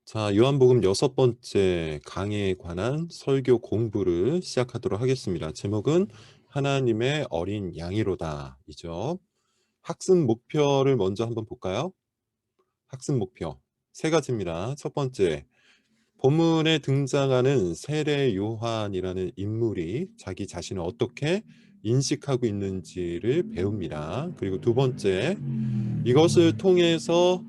자, 요한복음 6번째 강해에 관한 설교 공부를 시작하도록 하겠습니다. 제목은 하나님의 어린 양이로다 이죠. 학습 목표를 먼저 한번 볼까요? 학습 목표 세 가지입니다. 첫 번째, 본문에 등장하는 세례 요한이라는 인물이 자기 자신을 어떻게 인식하고 있는지를 배웁니다. 그리고 두 번째, 이것을 통해서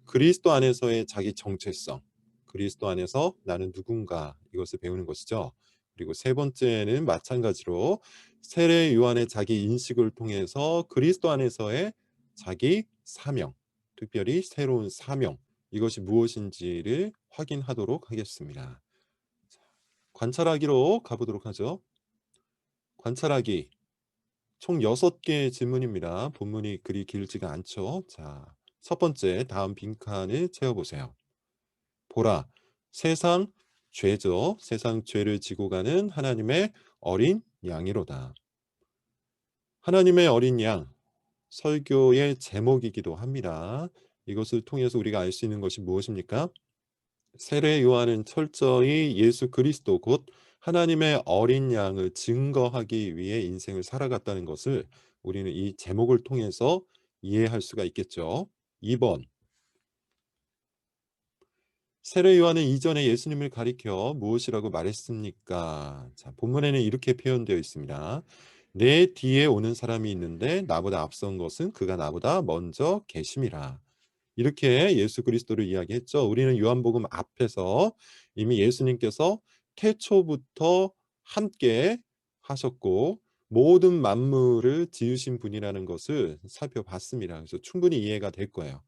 그리스도 안에서의 자기 정체성, 그리스도 안에서 나는 누군가, 이것을 배우는 것이죠. 그리고 세 번째는 마찬가지로 세례 요한의 자기 인식을 통해서 그리스도 안에서의 자기 사명, 특별히 새로운 사명, 이것이 무엇인지를 확인하도록 하겠습니다. 관찰하기로 가보도록 하죠. 관찰하기 총 6개의 질문입니다. 본문이 그리 길지가 않죠. 자, 첫 번째, 다음 빈칸을 채워보세요. 보라, 세상 죄죠. 세상 죄를 지고 가는 하나님의 어린 양이로다. 하나님의 어린 양, 설교의 제목이기도 합니다. 이것을 통해서 우리가 알 수 있는 것이 무엇입니까? 세례 요한은 철저히 예수 그리스도 곧 하나님의 어린 양을 증거하기 위해 인생을 살아갔다는 것을 우리는 이 제목을 통해서 이해할 수가 있겠죠. 2번, 세례 요한은 이전에 예수님을 가리켜 무엇이라고 말했습니까? 자, 본문에는 이렇게 표현되어 있습니다. 내 뒤에 오는 사람이 있는데 나보다 앞선 것은 그가 나보다 먼저 계심이라. 이렇게 예수 그리스도를 이야기했죠. 우리는 요한복음 앞에서 이미 예수님께서 태초부터 함께 하셨고 모든 만물을 지으신 분이라는 것을 살펴봤습니다. 그래서 충분히 이해가 될 거예요.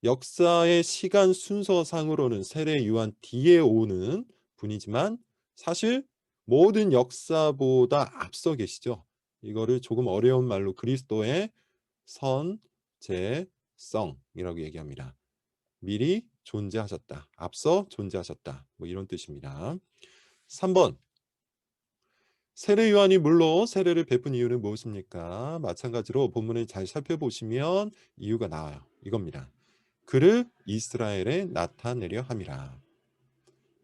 역사의 시간 순서상으로는 세례 요한 뒤에 오는 분이지만 사실 모든 역사보다 앞서 계시죠. 이거를 조금 어려운 말로 그리스도의 선제성이라고 얘기합니다. 미리 존재하셨다. 앞서 존재하셨다. 뭐 이런 뜻입니다. 3번. 세례 요한이 물로 세례를 베푼 이유는 무엇입니까? 마찬가지로 본문을 잘 살펴보시면 이유가 나와요. 이겁니다. 그를 이스라엘에 나타내려 함이라.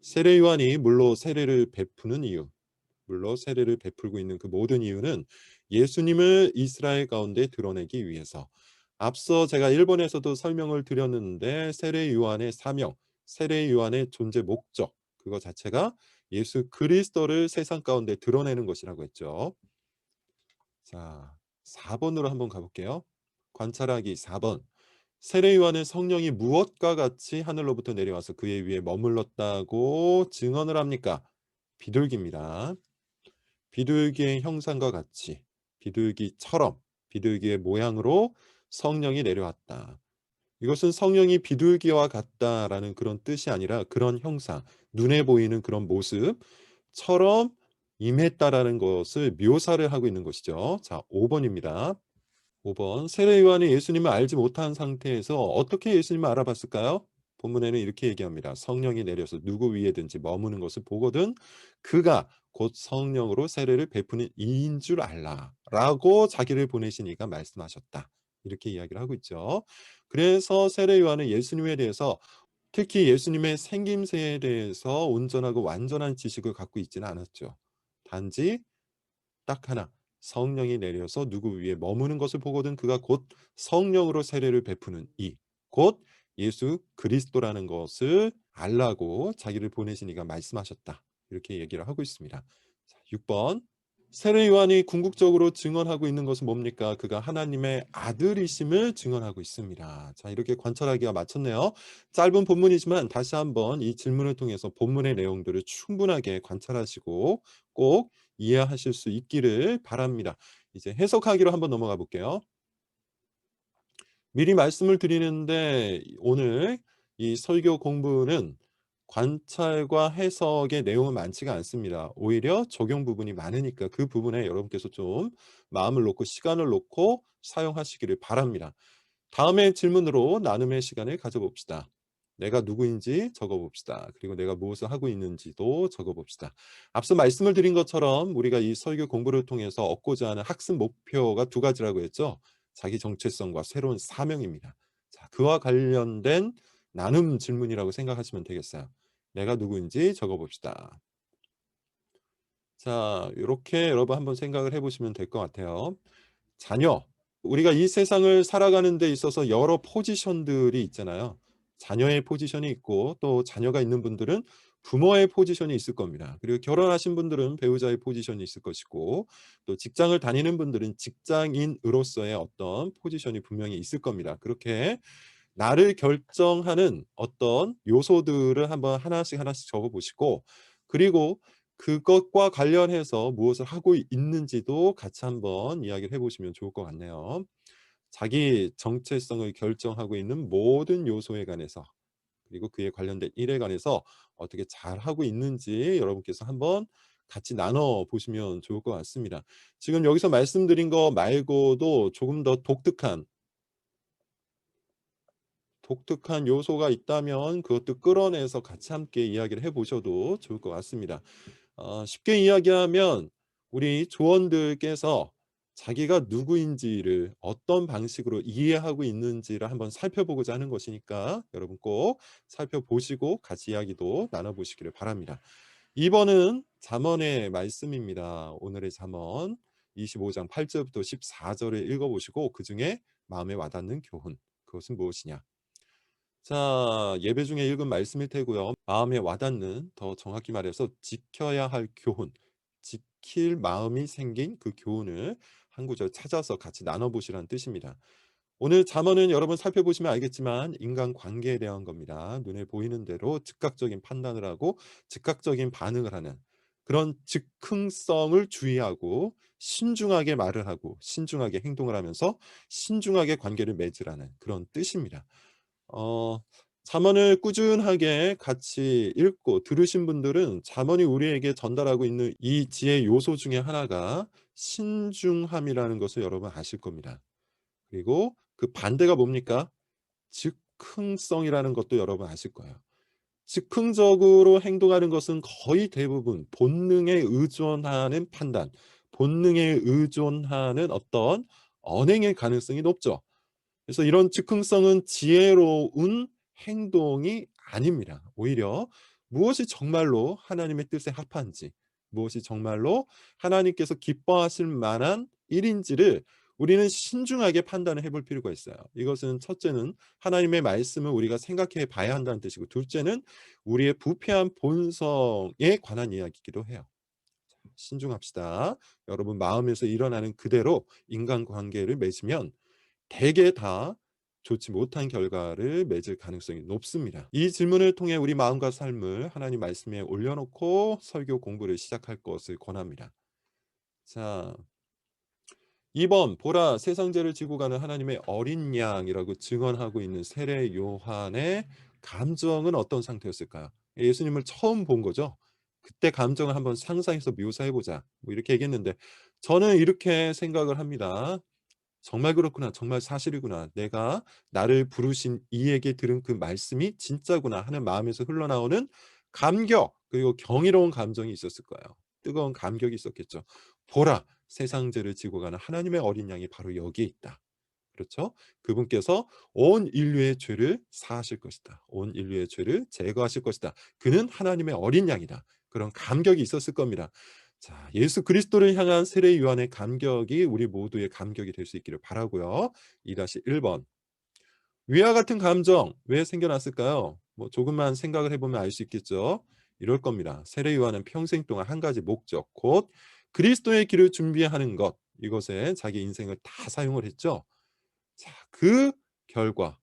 세례 요한이 물로 세례를 베푸는 이유, 물로 세례를 베풀고 있는 그 모든 이유는 예수님을 이스라엘 가운데 드러내기 위해서. 앞서 제가 일본에서도 설명을 드렸는데 세례 요한의 사명, 세례 요한의 존재 목적, 그거 자체가 예수 그리스도를 세상 가운데 드러내는 것이라고 했죠. 자, 4번으로 한번 가볼게요. 관찰하기 4번. 세례 요한은 성령이 무엇과 같이 하늘로부터 내려와서 그의 위에 머물렀다고 증언을 합니까? 비둘기입니다. 비둘기의 형상과 같이, 비둘기처럼, 비둘기의 모양으로 성령이 내려왔다. 이것은 성령이 비둘기와 같다라는 그런 뜻이 아니라 그런 형상, 눈에 보이는 그런 모습처럼 임했다라는 것을 묘사를 하고 있는 것이죠. 자, 5번입니다. 5번. 세례 요한이 예수님을 알지 못한 상태에서 어떻게 예수님을 알아봤을까요? 본문에는 이렇게 얘기합니다. 성령이 내려서 누구 위에든지 머무는 것을 보거든 그가 곧 성령으로 세례를 베푸는 이인 줄 알라 라고 자기를 보내신 이가 말씀하셨다. 이렇게 이야기를 하고 있죠. 그래서 세례 요한은 예수님에 대해서 특히 예수님의 생김새에 대해서 온전하고 완전한 지식을 갖고 있지는 않았죠. 단지 딱 하나, 성령이 내려서 누구 위에 머무는 것을 보거든 그가 곧 성령으로 세례를 베푸는 이, 곧 예수 그리스도라는 것을 알라고 자기를 보내신 이가 말씀하셨다. 이렇게 얘기를 하고 있습니다. 자, 6번. 세례 요한이 궁극적으로 증언하고 있는 것은 뭡니까? 그가 하나님의 아들이심을 증언하고 있습니다. 자, 이렇게 관찰하기가 마쳤네요. 짧은 본문이지만 다시 한번 이 질문을 통해서 본문의 내용들을 충분하게 관찰하시고 꼭 이해하실 수 있기를 바랍니다. 이제 해석하기로 한번 넘어가 볼게요. 미리 말씀을 드리는데 오늘 이 설교 공부는 관찰과 해석의 내용은 많지가 않습니다. 오히려 적용 부분이 많으니까 그 부분에 여러분께서 좀 마음을 놓고 시간을 놓고 사용하시기를 바랍니다. 다음의 질문으로 나눔의 시간을 가져봅시다. 내가 누구인지 적어봅시다. 그리고 내가 무엇을 하고 있는지도 적어봅시다. 앞서 말씀을 드린 것처럼 우리가 이 설교 공부를 통해서 얻고자 하는 학습 목표가 두 가지라고 했죠. 자기 정체성과 새로운 사명입니다. 자, 그와 관련된 나눔 질문이라고 생각하시면 되겠어요. 내가 누구인지 적어봅시다. 자, 요렇게 여러분 한번 생각을 해 보시면 될 것 같아요. 자녀. 우리가 이 세상을 살아가는 데 있어서 여러 포지션들이 있잖아요. 자녀의 포지션이 있고 또 자녀가 있는 분들은 부모의 포지션이 있을 겁니다. 그리고 결혼하신 분들은 배우자의 포지션이 있을 것이고 또 직장을 다니는 분들은 직장인으로서의 어떤 포지션이 분명히 있을 겁니다. 그렇게 나를 결정하는 어떤 요소들을 한번 하나씩 하나씩 적어 보시고 그리고 그것과 관련해서 무엇을 하고 있는지도 같이 한번 이야기를 해 보시면 좋을 것 같네요. 자기 정체성을 결정하고 있는 모든 요소에 관해서 그리고 그에 관련된 일에 관해서 어떻게 잘하고 있는지 여러분께서 한번 같이 나눠 보시면 좋을 것 같습니다. 지금 여기서 말씀드린 거 말고도 조금 더 독특한 요소가 있다면 그것도 끌어내서 같이 함께 이야기를 해 보셔도 좋을 것 같습니다. 쉽게 이야기하면 우리 조원들께서 자기가 누구인지를 어떤 방식으로 이해하고 있는지를 한번 살펴보고자 하는 것이니까 여러분 꼭 살펴보시고 같이 이야기도 나눠보시기를 바랍니다. 2번은 잠언의 말씀입니다. 오늘의 잠언 25장 8절부터 14절을 읽어보시고 그중에 마음에 와닿는 교훈 그것은 무엇이냐. 자, 예배 중에 읽은 말씀일 테고요. 마음에 와닿는, 더 정확히 말해서 지켜야 할 교훈, 지킬 마음이 생긴 그 교훈을 한 구절 찾아서 같이 나눠보시라는 뜻입니다. 오늘 잠언은 여러분 살펴보시면 알겠지만 인간관계에 대한 겁니다. 눈에 보이는 대로 즉각적인 판단을 하고 즉각적인 반응을 하는 그런 즉흥성을 주의하고 신중하게 말을 하고 신중하게 행동을 하면서 신중하게 관계를 맺으라는 그런 뜻입니다. 어 잠언을 꾸준하게 같이 읽고 들으신 분들은 잠언이 우리에게 전달하고 있는 이 지혜 요소 중에 하나가 신중함이라는 것을 여러분 아실 겁니다. 그리고 그 반대가 뭡니까? 즉흥성이라는 것도 여러분 아실 거예요. 즉흥적으로 행동하는 것은 거의 대부분 본능에 의존하는 판단, 본능에 의존하는 어떤 언행의 가능성이 높죠. 그래서 이런 즉흥성은 지혜로운 행동이 아닙니다. 오히려 무엇이 정말로 하나님의 뜻에 합한지, 무엇이 정말로 하나님께서 기뻐하실 만한 일인지를 우리는 신중하게 판단을 해볼 필요가 있어요. 이것은 첫째는 하나님의 말씀을 우리가 생각해 봐야 한다는 뜻이고 둘째는 우리의 부패한 본성에 관한 이야기이기도 해요. 신중합시다. 여러분 마음에서 일어나는 그대로 인간관계를 맺으면 대개 다 좋지 못한 결과를 맺을 가능성이 높습니다. 이 질문을 통해 우리 마음과 삶을 하나님 말씀에 올려놓고 설교 공부를 시작할 것을 권합니다. 자, 2번 보라 세상죄를 지고 가는 하나님의 어린 양이라고 증언하고 있는 세례 요한의 감정은 어떤 상태였을까요? 예수님을 처음 본 거죠. 그때 감정을 한번 상상해서 묘사해 보자. 뭐 이렇게 얘기했는데 저는 이렇게 생각을 합니다. 정말 그렇구나. 정말 사실이구나. 내가 나를 부르신 이에게 들은 그 말씀이 진짜구나 하는 마음에서 흘러나오는 감격 그리고 경이로운 감정이 있었을 거예요. 뜨거운 감격이 있었겠죠. 보라, 세상 죄를 지고 가는 하나님의 어린 양이 바로 여기에 있다. 그렇죠? 그분께서 온 인류의 죄를 사하실 것이다. 온 인류의 죄를 제거하실 것이다. 그는 하나님의 어린 양이다. 그런 감격이 있었을 겁니다. 자, 예수 그리스도를 향한 세례 요한의 감격이 우리 모두의 감격이 될 수 있기를 바라고요. 2-1번. 위와 같은 감정 왜 생겨났을까요? 뭐 조금만 생각을 해보면 알 수 있겠죠. 이럴 겁니다. 세례 요한은 평생 동안 한 가지 목적, 곧 그리스도의 길을 준비하는 것, 이것에 자기 인생을 다 사용을 했죠. 자, 그 결과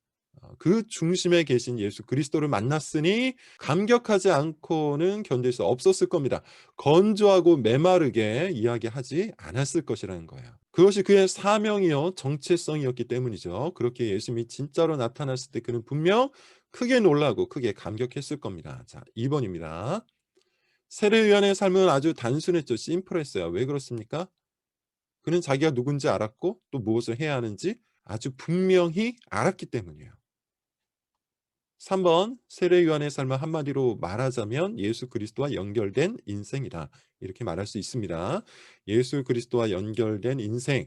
그 중심에 계신 예수 그리스도를 만났으니 감격하지 않고는 견딜 수 없었을 겁니다. 건조하고 메마르게 이야기하지 않았을 것이라는 거예요. 그것이 그의 사명이요 정체성이었기 때문이죠. 그렇게 예수님이 진짜로 나타났을 때 그는 분명 크게 놀라고 크게 감격했을 겁니다. 자, 2번입니다. 세례요한의 삶은 아주 단순했죠. 심플했어요. 왜 그렇습니까? 그는 자기가 누군지 알았고 또 무엇을 해야 하는지 아주 분명히 알았기 때문이에요. 3번 세례 요한의 삶은 한마디로 말하자면 예수 그리스도와 연결된 인생이다. 이렇게 말할 수 있습니다. 예수 그리스도와 연결된 인생.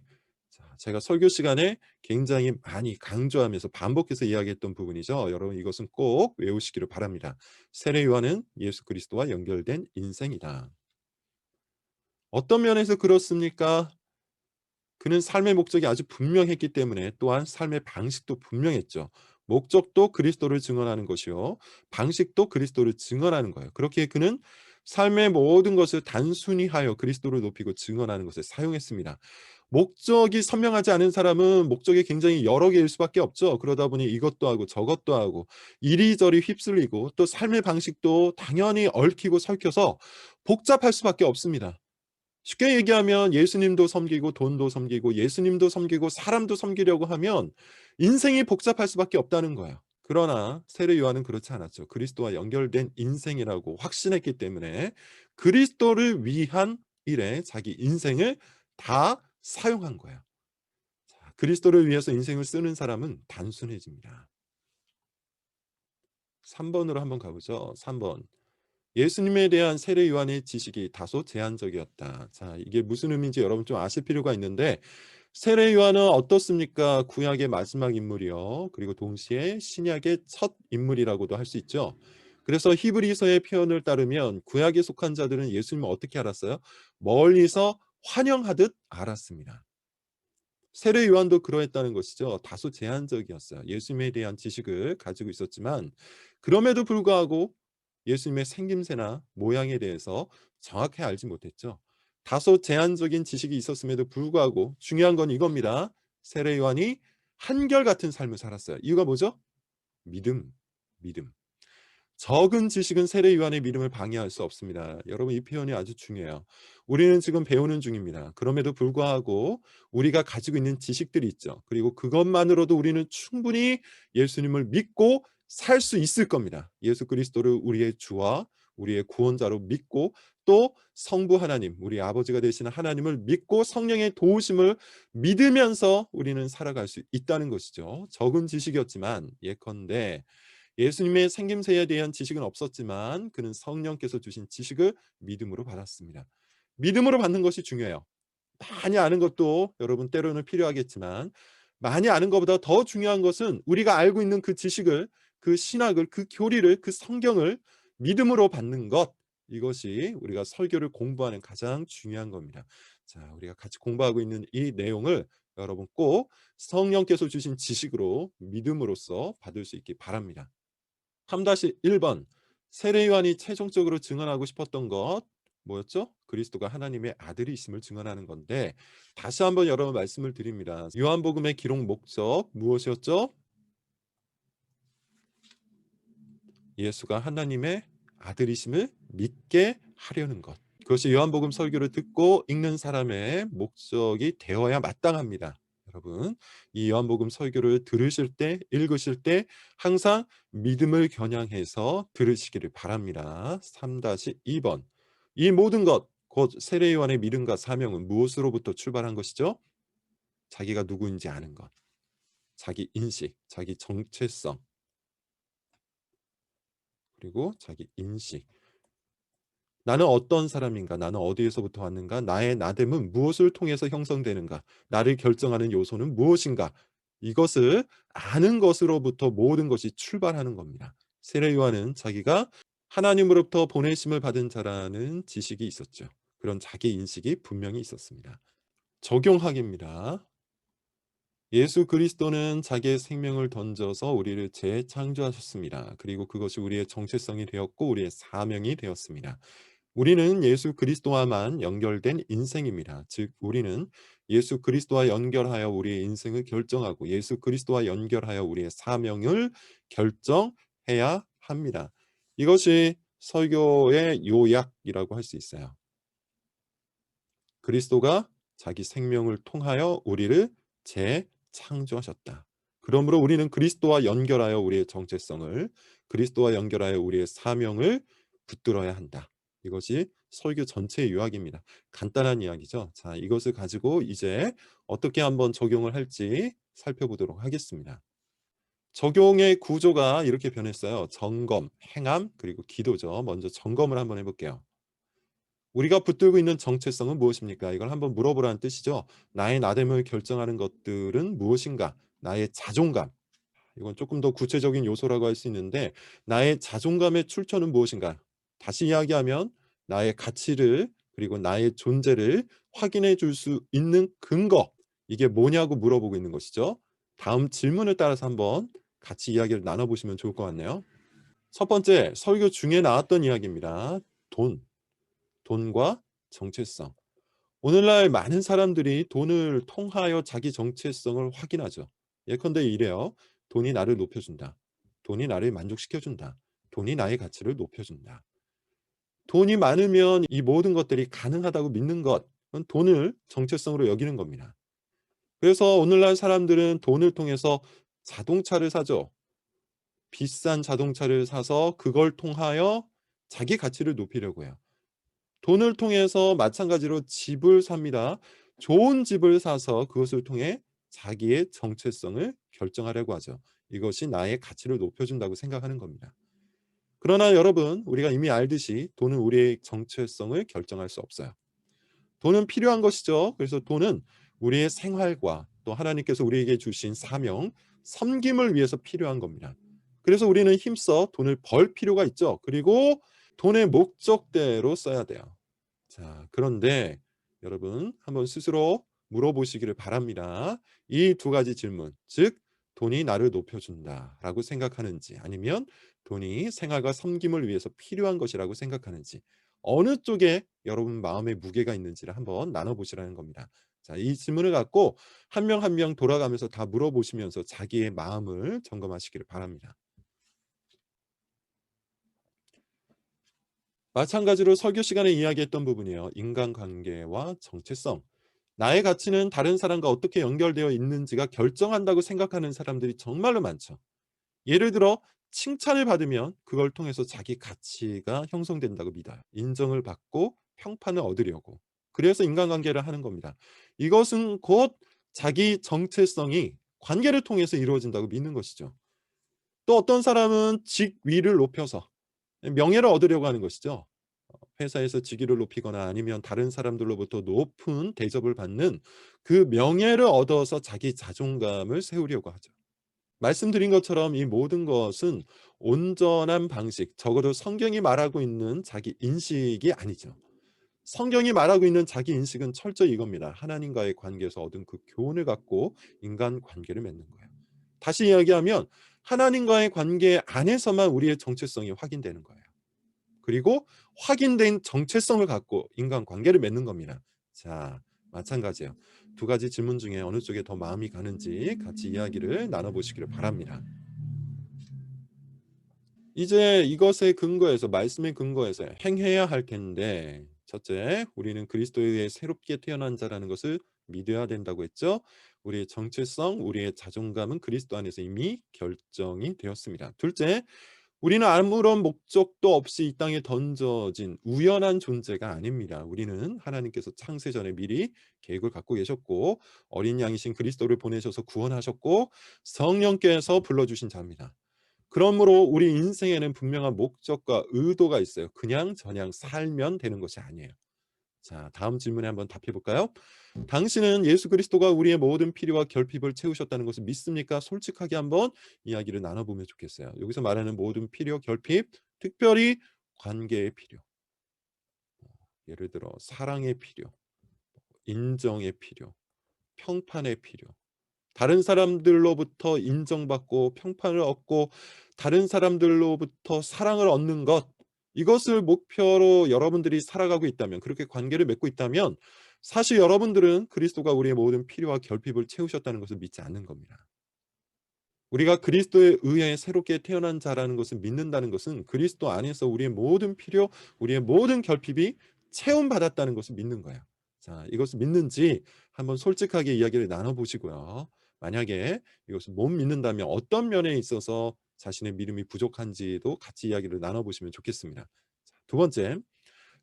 제가 설교 시간에 굉장히 많이 강조하면서 반복해서 이야기했던 부분이죠. 여러분 이것은 꼭 외우시기를 바랍니다. 세례 요한은 예수 그리스도와 연결된 인생이다. 어떤 면에서 그렇습니까? 그는 삶의 목적이 아주 분명했기 때문에 또한 삶의 방식도 분명했죠. 목적도 그리스도를 증언하는 것이요. 방식도 그리스도를 증언하는 거예요. 그렇게 그는 삶의 모든 것을 단순히 하여 그리스도를 높이고 증언하는 것에 사용했습니다. 목적이 선명하지 않은 사람은 목적이 굉장히 여러 개일 수밖에 없죠. 그러다 보니 이것도 하고 저것도 하고 이리저리 휩쓸리고 또 삶의 방식도 당연히 얽히고 설켜서 복잡할 수밖에 없습니다. 쉽게 얘기하면 예수님도 섬기고 돈도 섬기고 예수님도 섬기고 사람도 섬기려고 하면 인생이 복잡할 수밖에 없다는 거예요. 그러나 세례 요한은 그렇지 않았죠. 그리스도와 연결된 인생이라고 확신했기 때문에 그리스도를 위한 일에 자기 인생을 다 사용한 거예요. 자, 그리스도를 위해서 인생을 쓰는 사람은 단순해집니다. 3번으로 한번 가보죠. 3번. 예수님에 대한 세례 요한의 지식이 다소 제한적이었다. 자, 이게 무슨 의미인지 여러분 좀 아실 필요가 있는데 세례 요한은 어떻습니까? 구약의 마지막 인물이요. 그리고 동시에 신약의 첫 인물이라고도 할 수 있죠. 그래서 히브리서의 표현을 따르면 구약에 속한 자들은 예수님을 어떻게 알았어요? 멀리서 환영하듯 알았습니다. 세례 요한도 그러했다는 것이죠. 다소 제한적이었어요. 예수님에 대한 지식을 가지고 있었지만 그럼에도 불구하고 예수님의 생김새나 모양에 대해서 정확히 알지 못했죠. 다소 제한적인 지식이 있었음에도 불구하고 중요한 건 이겁니다. 세례 요한이 한결같은 삶을 살았어요. 이유가 뭐죠? 믿음, 믿음. 적은 지식은 세례 요한의 믿음을 방해할 수 없습니다. 여러분 이 표현이 아주 중요해요. 우리는 지금 배우는 중입니다. 그럼에도 불구하고 우리가 가지고 있는 지식들이 있죠. 그리고 그것만으로도 우리는 충분히 예수님을 믿고 살 수 있을 겁니다. 예수 그리스도를 우리의 주와 우리의 구원자로 믿고 또 성부 하나님, 우리 아버지가 되시는 하나님을 믿고 성령의 도우심을 믿으면서 우리는 살아갈 수 있다는 것이죠. 적은 지식이었지만 예컨대 예수님의 생김새에 대한 지식은 없었지만 그는 성령께서 주신 지식을 믿음으로 받았습니다. 믿음으로 받는 것이 중요해요. 많이 아는 것도 여러분 때로는 필요하겠지만 많이 아는 것보다 더 중요한 것은 우리가 알고 있는 그 지식을, 그 신학을, 그 교리를, 그 성경을 믿음으로 받는 것, 이것이 우리가 설교를 공부하는 가장 중요한 겁니다. 자, 우리가 같이 공부하고 있는 이 내용을 여러분 꼭 성령께서 주신 지식으로 믿음으로써 받을 수 있기 바랍니다. 3-1번 세례 요한이 최종적으로 증언하고 싶었던 것 뭐였죠? 그리스도가 하나님의 아들이심을 증언하는 건데 다시 한번 여러분 말씀을 드립니다. 요한복음의 기록 목적 무엇이었죠? 예수가 하나님의 아들이심을 믿게 하려는 것. 그것이 요한복음 설교를 듣고 읽는 사람의 목적이 되어야 마땅합니다. 여러분, 이 요한복음 설교를 들으실 때, 읽으실 때 항상 믿음을 겨냥해서 들으시기를 바랍니다. 3-2번. 이 모든 것, 곧 세례 요한의 믿음과 사명은 무엇으로부터 출발한 것이죠? 자기가 누구인지 아는 것, 자기 인식, 자기 정체성, 그리고 자기 인식. 나는 어떤 사람인가? 나는 어디에서부터 왔는가? 나의 나됨은 무엇을 통해서 형성되는가? 나를 결정하는 요소는 무엇인가? 이것을 아는 것으로부터 모든 것이 출발하는 겁니다. 세례 요한은 자기가 하나님으로부터 보내심을 받은 자라는 지식이 있었죠. 그런 자기 인식이 분명히 있었습니다. 적용하기입니다. 예수 그리스도는 자기의 생명을 던져서 우리를 재창조하셨습니다. 그리고 그것이 우리의 정체성이 되었고 우리의 사명이 되었습니다. 우리는 예수 그리스도와만 연결된 인생입니다. 즉 우리는 예수 그리스도와 연결하여 우리의 인생을 결정하고 예수 그리스도와 연결하여 우리의 사명을 결정해야 합니다. 이것이 설교의 요약이라고 할 수 있어요. 그리스도가 자기 생명을 통하여 우리를 재창조하셨다. 그러므로 우리는 그리스도와 연결하여 우리의 정체성을, 그리스도와 연결하여 우리의 사명을 붙들어야 한다. 이것이 설교 전체의 요약입니다. 간단한 이야기죠. 자, 이것을 가지고 이제 어떻게 한번 적용을 할지 살펴보도록 하겠습니다. 적용의 구조가 이렇게 변했어요. 점검, 행함, 그리고 기도죠. 먼저 점검을 한번 해볼게요. 우리가 붙들고 있는 정체성은 무엇입니까? 이걸 한번 물어보라는 뜻이죠. 나의 나됨을 결정하는 것들은 무엇인가? 나의 자존감. 이건 조금 더 구체적인 요소라고 할 수 있는데 나의 자존감의 출처는 무엇인가? 다시 이야기하면 나의 가치를 그리고 나의 존재를 확인해 줄 수 있는 근거 이게 뭐냐고 물어보고 있는 것이죠. 다음 질문을 따라서 한번 같이 이야기를 나눠 보시면 좋을 것 같네요. 첫 번째 설교 중에 나왔던 이야기입니다. 돈, 돈과 정체성. 오늘날 많은 사람들이 돈을 통하여 자기 정체성을 확인하죠. 예컨대 이래요. 돈이 나를 높여준다. 돈이 나를 만족시켜준다. 돈이 나의 가치를 높여준다. 돈이 많으면 이 모든 것들이 가능하다고 믿는 것, 그건 돈을 정체성으로 여기는 겁니다. 그래서 오늘날 사람들은 돈을 통해서 자동차를 사죠. 비싼 자동차를 사서 그걸 통하여 자기 가치를 높이려고 해요. 돈을 통해서 마찬가지로 집을 삽니다. 좋은 집을 사서 그것을 통해 자기의 정체성을 결정하려고 하죠. 이것이 나의 가치를 높여준다고 생각하는 겁니다. 그러나 여러분, 우리가 이미 알듯이 돈은 우리의 정체성을 결정할 수 없어요. 돈은 필요한 것이죠. 그래서 돈은 우리의 생활과 또 하나님께서 우리에게 주신 사명, 섬김을 위해서 필요한 겁니다. 그래서 우리는 힘써 돈을 벌 필요가 있죠. 그리고 돈의 목적대로 써야 돼요. 자, 그런데 여러분 한번 스스로 물어보시기를 바랍니다. 이 두 가지 질문, 즉 돈이 나를 높여준다라고 생각하는지 아니면 돈이 생활과 섬김을 위해서 필요한 것이라고 생각하는지 어느 쪽에 여러분 마음의 무게가 있는지를 한번 나눠보시라는 겁니다. 자, 이 질문을 갖고 한 명 한 명 돌아가면서 다 물어보시면서 자기의 마음을 점검하시기를 바랍니다. 마찬가지로 설교 시간에 이야기했던 부분이에요. 인간관계와 정체성. 나의 가치는 다른 사람과 어떻게 연결되어 있는지가 결정한다고 생각하는 사람들이 정말로 많죠. 예를 들어 칭찬을 받으면 그걸 통해서 자기 가치가 형성된다고 믿어요. 인정을 받고 평판을 얻으려고. 그래서 인간관계를 하는 겁니다. 이것은 곧 자기 정체성이 관계를 통해서 이루어진다고 믿는 것이죠. 또 어떤 사람은 직위를 높여서 명예를 얻으려고 하는 것이죠. 회사에서 직위를 높이거나 아니면 다른 사람들로부터 높은 대접을 받는 그 명예를 얻어서 자기 자존감을 세우려고 하죠. 말씀드린 것처럼 이 모든 것은 온전한 방식, 적어도 성경이 말하고 있는 자기 인식이 아니죠. 성경이 말하고 있는 자기 인식은 철저히 이겁니다. 하나님과의 관계에서 얻은 그 교훈을 갖고 인간 관계를 맺는 거예요. 다시 이야기하면 하나님과의 관계 안에서만 우리의 정체성이 확인되는 거예요. 그리고 확인된 정체성을 갖고 인간관계를 맺는 겁니다. 자, 마찬가지예요. 두 가지 질문 중에 어느 쪽에 더 마음이 가는지 같이 이야기를 나눠보시기를 바랍니다. 이제 이것의 근거에서 말씀의 근거에서 행해야 할 텐데 첫째, 우리는 그리스도에 의해 새롭게 태어난 자라는 것을 믿어야 된다고 했죠. 우리의 정체성, 우리의 자존감은 그리스도 안에서 이미 결정이 되었습니다. 둘째, 우리는 아무런 목적도 없이 이 땅에 던져진 우연한 존재가 아닙니다. 우리는 하나님께서 창세 전에 미리 계획을 갖고 계셨고 어린 양이신 그리스도를 보내셔서 구원하셨고 성령께서 불러주신 자입니다. 그러므로 우리 인생에는 분명한 목적과 의도가 있어요. 그냥 저냥 살면 되는 것이 아니에요. 자, 다음 질문에 한번 답해 볼까요? 당신은 예수 그리스도가 우리의 모든 필요와 결핍을 채우셨다는 것을 믿습니까? 솔직하게 한번 이야기를 나눠보면 좋겠어요. 여기서 말하는 모든 필요, 결핍, 특별히 관계의 필요, 예를 들어 사랑의 필요, 인정의 필요, 평판의 필요, 다른 사람들로부터 인정받고 평판을 얻고 다른 사람들로부터 사랑을 얻는 것, 이것을 목표로 여러분들이 살아가고 있다면, 그렇게 관계를 맺고 있다면 사실 여러분들은 그리스도가 우리의 모든 필요와 결핍을 채우셨다는 것을 믿지 않는 겁니다. 우리가 그리스도에 의해 새롭게 태어난 자라는 것을 믿는다는 것은 그리스도 안에서 우리의 모든 필요, 우리의 모든 결핍이 채움받았다는 것을 믿는 거예요. 자, 이것을 믿는지 한번 솔직하게 이야기를 나눠보시고요. 만약에 이것을 못 믿는다면 어떤 면에 있어서 자신의 믿음이 부족한지도 같이 이야기를 나눠보시면 좋겠습니다. 자, 두 번째,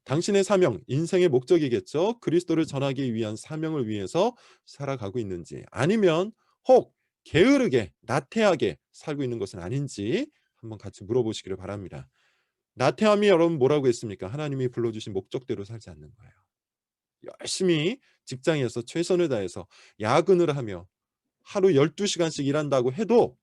당신의 사명, 인생의 목적이겠죠. 그리스도를 전하기 위한 사명을 위해서 살아가고 있는지 아니면 혹 게으르게 나태하게 살고 있는 것은 아닌지 한번 같이 물어보시기를 바랍니다. 나태함이 여러분 뭐라고 했습니까? 하나님이 불러주신 목적대로 살지 않는 거예요. 열심히 직장에서 최선을 다해서 야근을 하며 하루 12시간씩 일한다고 해도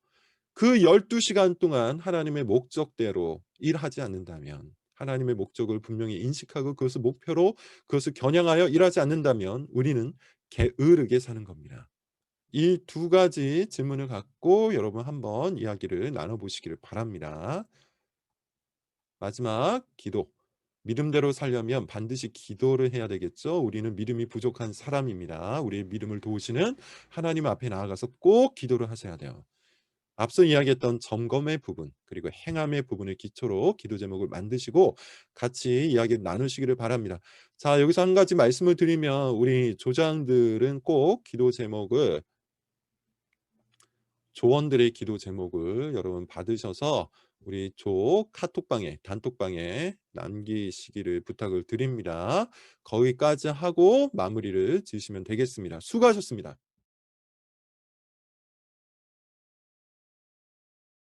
그 12시간 동안 하나님의 목적대로 일하지 않는다면, 하나님의 목적을 분명히 인식하고 그것을 목표로 그것을 겨냥하여 일하지 않는다면 우리는 게으르게 사는 겁니다. 이 두 가지 질문을 갖고 여러분 한번 이야기를 나눠 보시기를 바랍니다. 마지막 기도. 믿음대로 살려면 반드시 기도를 해야 되겠죠. 우리는 믿음이 부족한 사람입니다. 우리의 믿음을 도우시는 하나님 앞에 나아가서 꼭 기도를 하셔야 돼요. 앞서 이야기했던 점검의 부분 그리고 행함의 부분을 기초로 기도 제목을 만드시고 같이 이야기를 나누시기를 바랍니다. 자, 여기서 한 가지 말씀을 드리면 우리 조장들은 꼭 기도 제목을, 조원들의 기도 제목을 여러분 받으셔서 우리 조 카톡방에, 단톡방에 남기시기를 부탁을 드립니다. 거기까지 하고 마무리를 지으시면 되겠습니다. 수고하셨습니다.